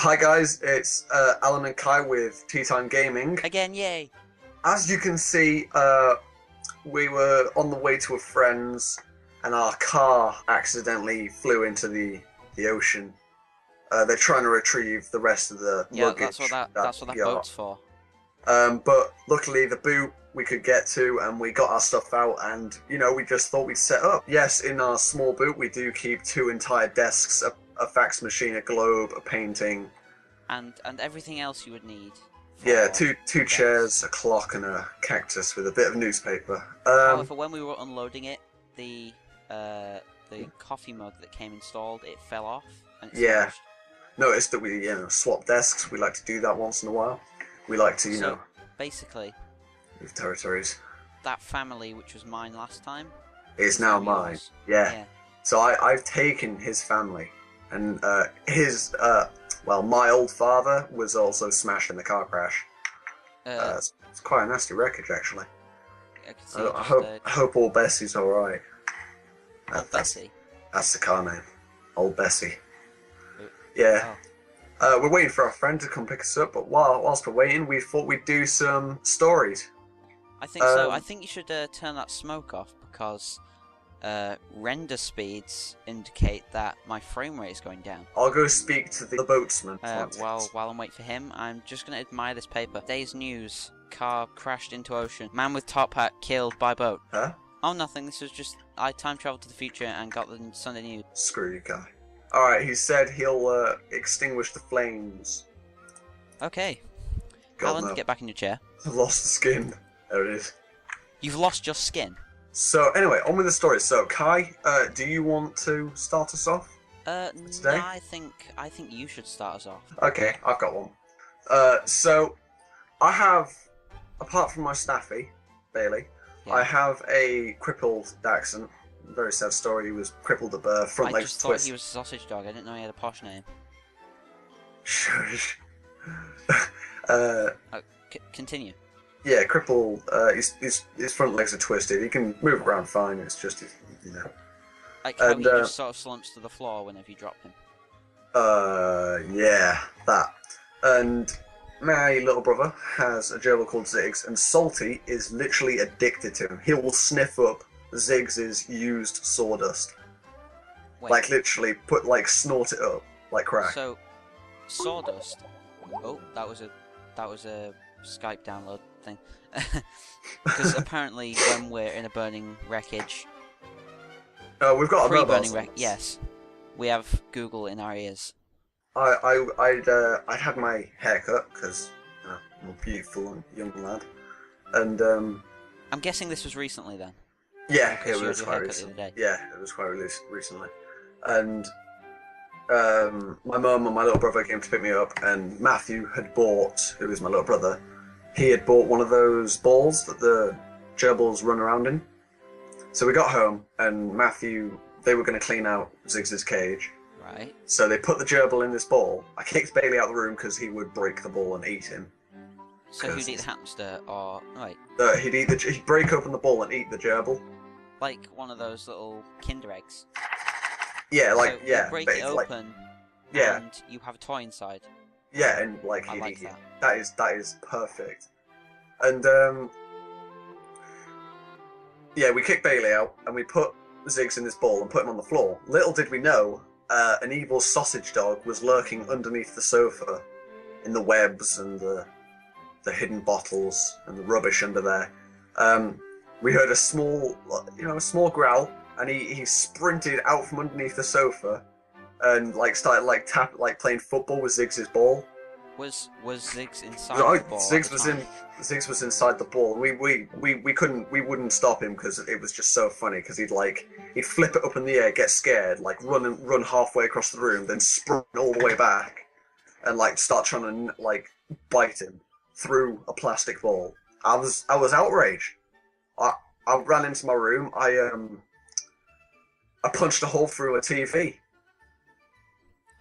Hi guys, it's Alan and Kai with Teatime Gaming. Again, yay! As you can see, we were on the way to a friend's, and our car accidentally flew into the ocean. They're trying to retrieve the rest of the luggage. That's what that boat's for. But luckily the boot we could get to, and we got our stuff out, and we just thought we'd set up. Yes, in our small boot we do keep 2 entire desks, a fax machine, a globe, a painting, and everything else you would need. Yeah, two chairs, a clock, and a cactus with a bit of newspaper. However, when we were unloading it, the coffee mug that came installed, it fell off. And it smashed. Noticed that we swap desks. We like to do that once in a while. We like to So basically, move territories. That family, which was mine last time, is now mine. Yeah. So I've taken his family, and my old father was also smashed in the car crash. It's quite a nasty wreckage, actually. I hope old Bessie's alright. Bessie? That's the car name. Old Bessie. Yeah. Oh. We're waiting for our friend to come pick us up, but whilst we're waiting, we thought we'd do some stories. I think so. I think you should turn that smoke off, because render speeds indicate that my frame rate is going down. I'll go speak to the boatsman. While I'm waiting for him, I'm just going to admire this paper. Day's news: car crashed into ocean. Man with top hat killed by boat. Huh? Oh, nothing. This was just I time traveled to the future and got the Sunday news. Screw you, guy. All right, he said he'll extinguish the flames. Okay. God, Alan, no. get back in your chair. I've lost the skin. There it is. You've lost your skin. So anyway, on with the story. So Kai, do you want to start us off? Today? No, I think you should start us off. Okay, I've got one. So I have, apart from my staffy, Bailey, I have a crippled Dachshund. Very sad story. He was crippled at birth, front legs twisted. I just thought he was a sausage dog. I didn't know he had a posh name. Shush. Continue. Yeah, crippled. His front legs are twisted. He can move around fine. It's just, Like how he just sort of slumps to the floor whenever you drop him. Yeah, that. And my little brother has a gerbil called Ziggs, and Salty is literally addicted to him. He will sniff up Ziggs's used sawdust. Wait. Like literally snort it up like crack. So, sawdust. Oh, that was a Skype download thing. Because apparently, when we're in a burning wreckage, we've got a mobile. Yes, we have Google in our ears. I'd had my hair cut because I'm a beautiful and young lad, and I'm guessing this was recently then. Yeah, it was quite recently. Yeah, it was quite recently, and my mum and my little brother came to pick me up, and Matthew had bought, who is my little brother, he had bought one of those balls that the gerbils run around in. So we got home, and they were going to clean out Ziggs's cage. Right. So they put the gerbil in this ball. I kicked Bailey out of the room because he would break the ball and eat him. So who'd eat the hamster, or right? He'd break open the ball and eat the gerbil. Like one of those little Kinder eggs. Yeah, You break it open, and you have a toy inside. Yeah, and I like that. That is perfect. And we kicked Bailey out, and we put Ziggs in this ball and put him on the floor. Little did we know, an evil sausage dog was lurking underneath the sofa, in the webs and the hidden bottles and the rubbish under there. We heard a small growl, and he sprinted out from underneath the sofa, and started playing football with Ziggs's ball. Was Ziggs inside the ball? Ziggs was inside the ball. We wouldn't stop him because it was just so funny. Because he'd flip it up in the air, get scared, run halfway across the room, then sprint all the way back, and start trying to bite him through a plastic ball. I was outraged. I ran into my room. I punched a hole through a TV.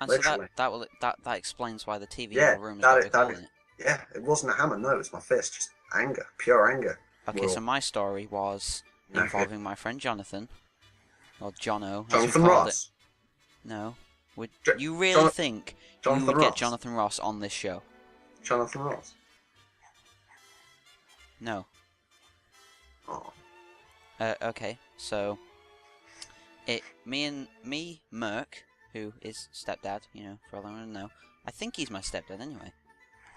And literally. So that explains why the TV in the room has got a hole in it. Yeah, it wasn't a hammer. No, it was my fist. Just anger, pure anger. Okay, so my story was involving my friend Jonathan, or Jono. Jonathan Ross. No, you really think Jonathan would Ross. get Jonathan Ross on this show. Jonathan Ross. No. Oh. Okay, so me, Merc, who is stepdad, you know, for all I want to know. I think he's my stepdad anyway.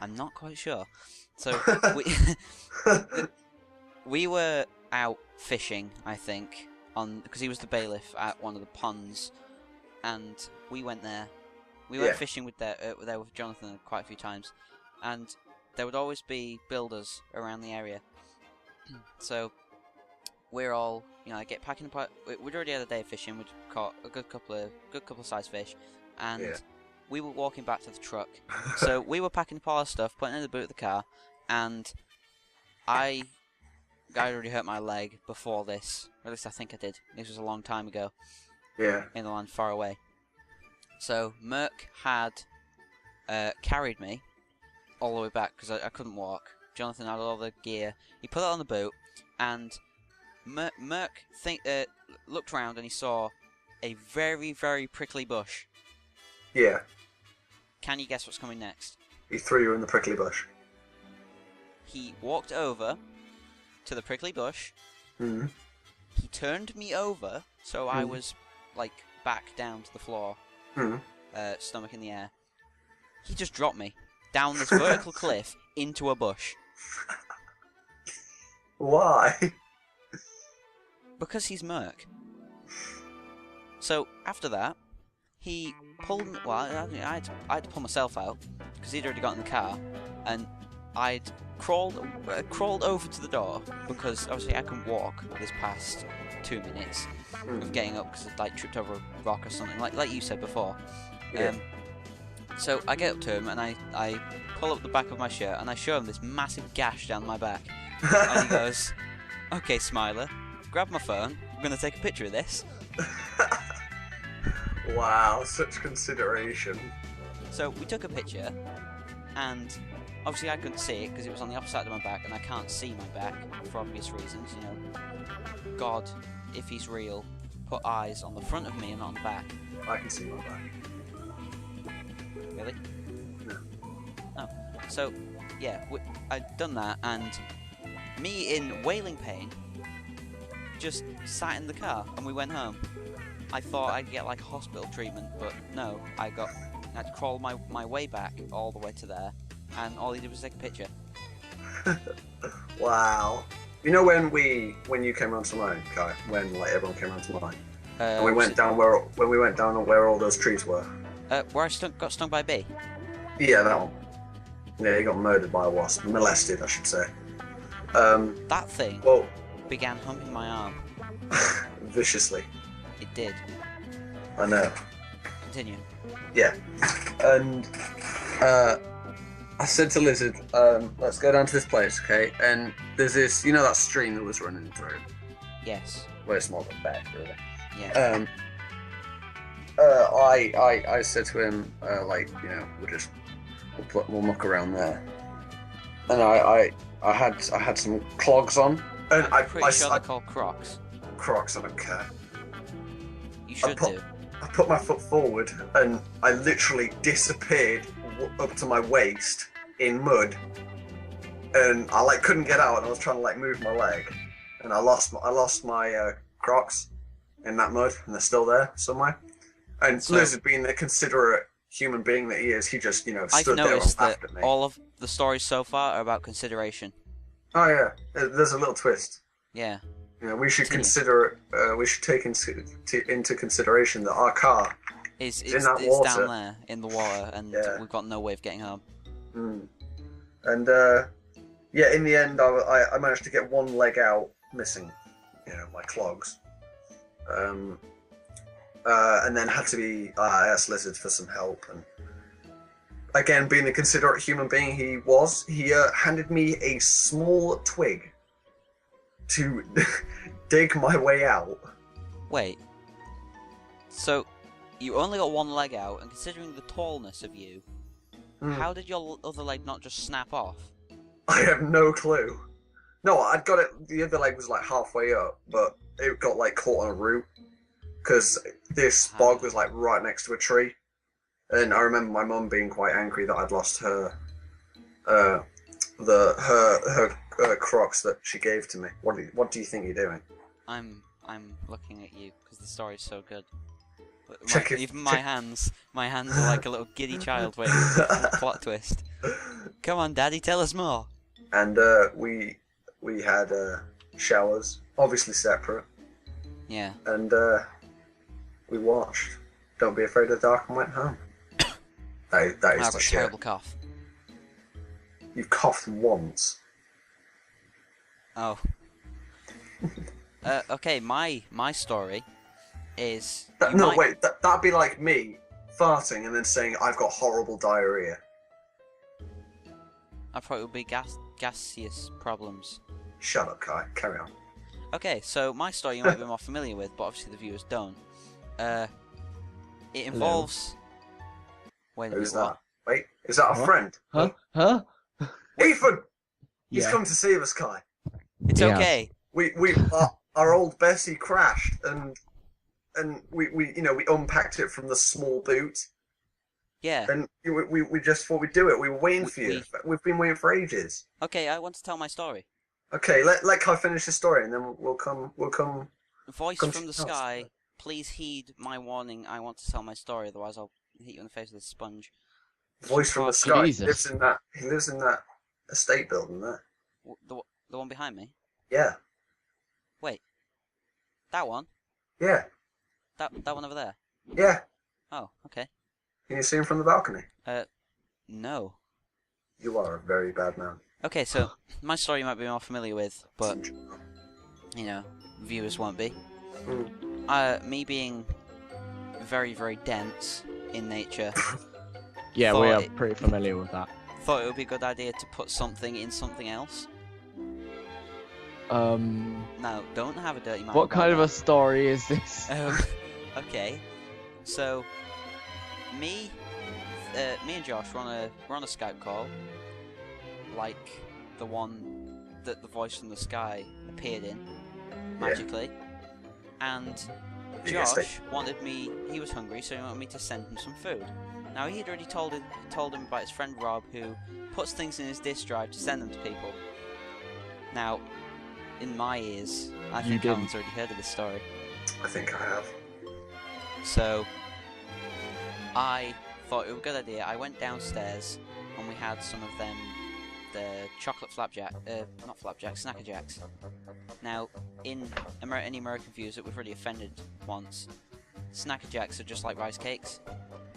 I'm not quite sure. So we were out fishing, I think, because he was the bailiff at one of the ponds, and we went there. We went fishing with with Jonathan quite a few times, and there would always be builders around the area. So we're all, you know, I get packing apart. We'd already had a day of fishing. We'd caught a good couple of size fish, and we were walking back to the truck. So we were packing up all our stuff, putting it in the boot of the car, and I already hurt my leg before this. Or at least I think I did. This was a long time ago. Yeah. In the land far away. So Merc had carried me all the way back because I couldn't walk. Jonathan had all the gear. He put it on the boat, and Merc looked around and he saw a very, very prickly bush. Yeah. Can you guess what's coming next? He threw you in the prickly bush. He walked over to the prickly bush. Mm. He turned me over, so I was like back down to the floor, stomach in the air. He just dropped me down this vertical cliff into a bush. Why? Because he's Merc. So after that, he pulled me. Well, I had to pull myself out because he'd already got in the car, and I'd crawled over to the door because obviously I couldn't walk this past 2 minutes of getting up because I'd like tripped over a rock or something, like you said before. Yeah. So I get up to him and I pull up the back of my shirt and I show him this massive gash down my back, and he goes, "Okay, Smiler, grab my phone. I'm gonna take a picture of this." Wow, such consideration. So we took a picture, and obviously I couldn't see it because it was on the opposite side of my back, and I can't see my back for obvious reasons. You know, God, if he's real, put eyes on the front of me and not on the back. I can see my back. Really? No. Oh. So, yeah, I'd done that, and me in wailing pain just sat in the car, and we went home. I thought I'd get like a hospital treatment, but no, I had to crawl my way back all the way to there, and all he did was take a picture. Wow. You know when you came around to mine, Kai, when like everyone came around to mine, and we went down where all those trees were. Where I got stung by a bee. Yeah, that one. Yeah, he got murdered by a wasp, molested, I should say. That thing Well, began humping my arm. viciously. It did. I know. Continue. Yeah, and I said to Lizard, let's go down to this place, okay? And there's this, you know, that stream that was running through. Yes. Well, it's more than a beck, really. Yeah. I said to him, like, you know, we'll muck around there. And I had some clogs on, and I'm pretty sure they're called Crocs. Crocs. I don't care. You should do. I put my foot forward, and I literally disappeared up to my waist in mud, and I like couldn't get out, and I was trying to like move my leg, and I lost my Crocs in that mud, and they're still there somewhere. And So- Lizard, being the considerate human being that he is, he just, you know, I've stood there and noticed that laughed at me. all of the stories so far are about consideration. Oh yeah, there's a little twist. Yeah. You know, we should Continue. we should take into consideration that our car It's in that it's water. down there in the water, and Yeah. we've got no way of getting home. And yeah, in the end, I managed to get one leg out missing, you know, my clogs. And then I asked Lizard for some help, and again, being the considerate human being he was, he handed me a small twig to dig my way out. Wait. So, you only got one leg out, and considering the tallness of you, how did your other leg not just snap off? I have no clue. No, I'd got it. The other leg was like halfway up, but it got like caught on a root because this bog was like right next to a tree, And I remember my mum being quite angry that I'd lost her, her Crocs that she gave to me. What do you think you're doing? I'm looking at you because the story's so good. But Check even my hands are like a little giddy child waiting for the plot twist. Come on, Daddy, tell us more. And we had showers, obviously separate. Yeah. And we watched Don't Be Afraid of the Dark and went home. that is I've the got a shit. terrible cough. You've coughed once. Oh. Okay, my story is... Wait, that'd be like me farting and then saying I've got horrible diarrhea. I thought it would be gaseous problems. Shut up, Kai. Carry on. Okay, so my story you might be more familiar with, but obviously the viewers don't. It involves... Wait a minute, Who's what? that? Wait, is that a friend? Huh? Ethan! He's Yeah. come to save us, Kai. It's Yeah. okay. Our old Bessie crashed and we unpacked it from the small boot Yeah. and we just thought we'd do it. We were waiting for you. We've been waiting for ages. Okay, I want to tell my story. Okay, let Kai finish his story and then we'll come. Voice Come from the to us. sky, please heed my warning. I want to tell my story, otherwise I'll hit you in the face with a sponge. Voice from the sky. Jesus. He lives in that estate building there. The one behind me? Yeah. Wait. That one? Yeah. That one over there? Yeah. Oh, okay. Can you see him from the balcony? No. You are a very bad man. Okay, so my story you might be more familiar with, but viewers won't be. Me being very, very dense in nature. Yeah, we are Thought pretty familiar with that. Thought it would be a good idea to put something in something else. Now, don't have a dirty mind. What kind of a story is this? Okay, so me and Josh were on a Skype call, like the one that the voice from the sky appeared in magically, and Josh wanted me. He was hungry, so he wanted me to send him some food. Now he had already told him about his friend Rob, who puts things in his disk drive to send them to people. Now, in my ears, I think Alan's already heard of this story. I think I have. So, I thought it was a good idea. I went downstairs and we had some of them, the chocolate Snacker Jacks. Now, in any American views that we've already offended once, Snacker Jacks are just like rice cakes.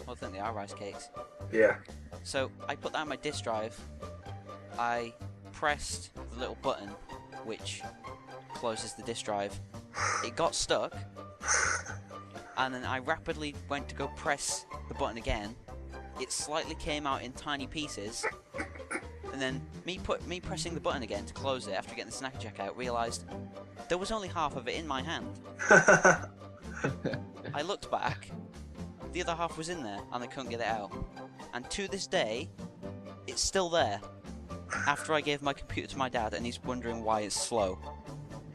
Well, I think they are rice cakes. Yeah. So, I put that on my disk drive. I pressed the little button which closes the disk drive. It got stuck, and then I rapidly went to go press the button again. It slightly came out in tiny pieces, and then me pressing the button again to close it after getting the Snacker Jack out, realised there was only half of it in my hand. I looked back, the other half was in there, and I couldn't get it out. And to this day, it's still there. After I gave my computer to my dad, and he's wondering why it's slow.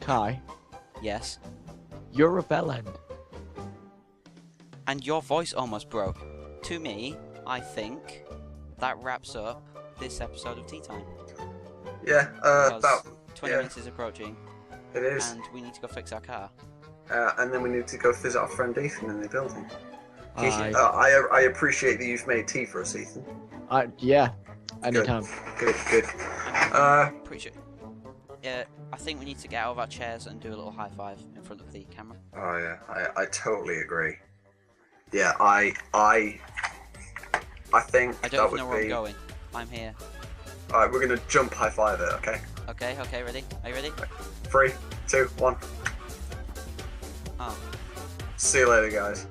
Kai, Yes. you're a bellend. And your voice almost broke. To me, I think that wraps up this episode of Tea Time. Yeah. Because About 20 minutes is approaching, it is. and we need to go fix our car. And then we need to go visit our friend Ethan in the building. Aye. I appreciate that you've made tea for us, Ethan. Yeah, anytime. Good. Pretty sure. Yeah, I think we need to get out of our chairs and do a little high five in front of the camera. Oh yeah, I totally agree. Yeah, I think I that don't would know where I'm be. going. I'm here. Alright, we're gonna jump high five it, okay? Okay, ready? Are you ready? 3, 2, 1. Oh. See you later, guys.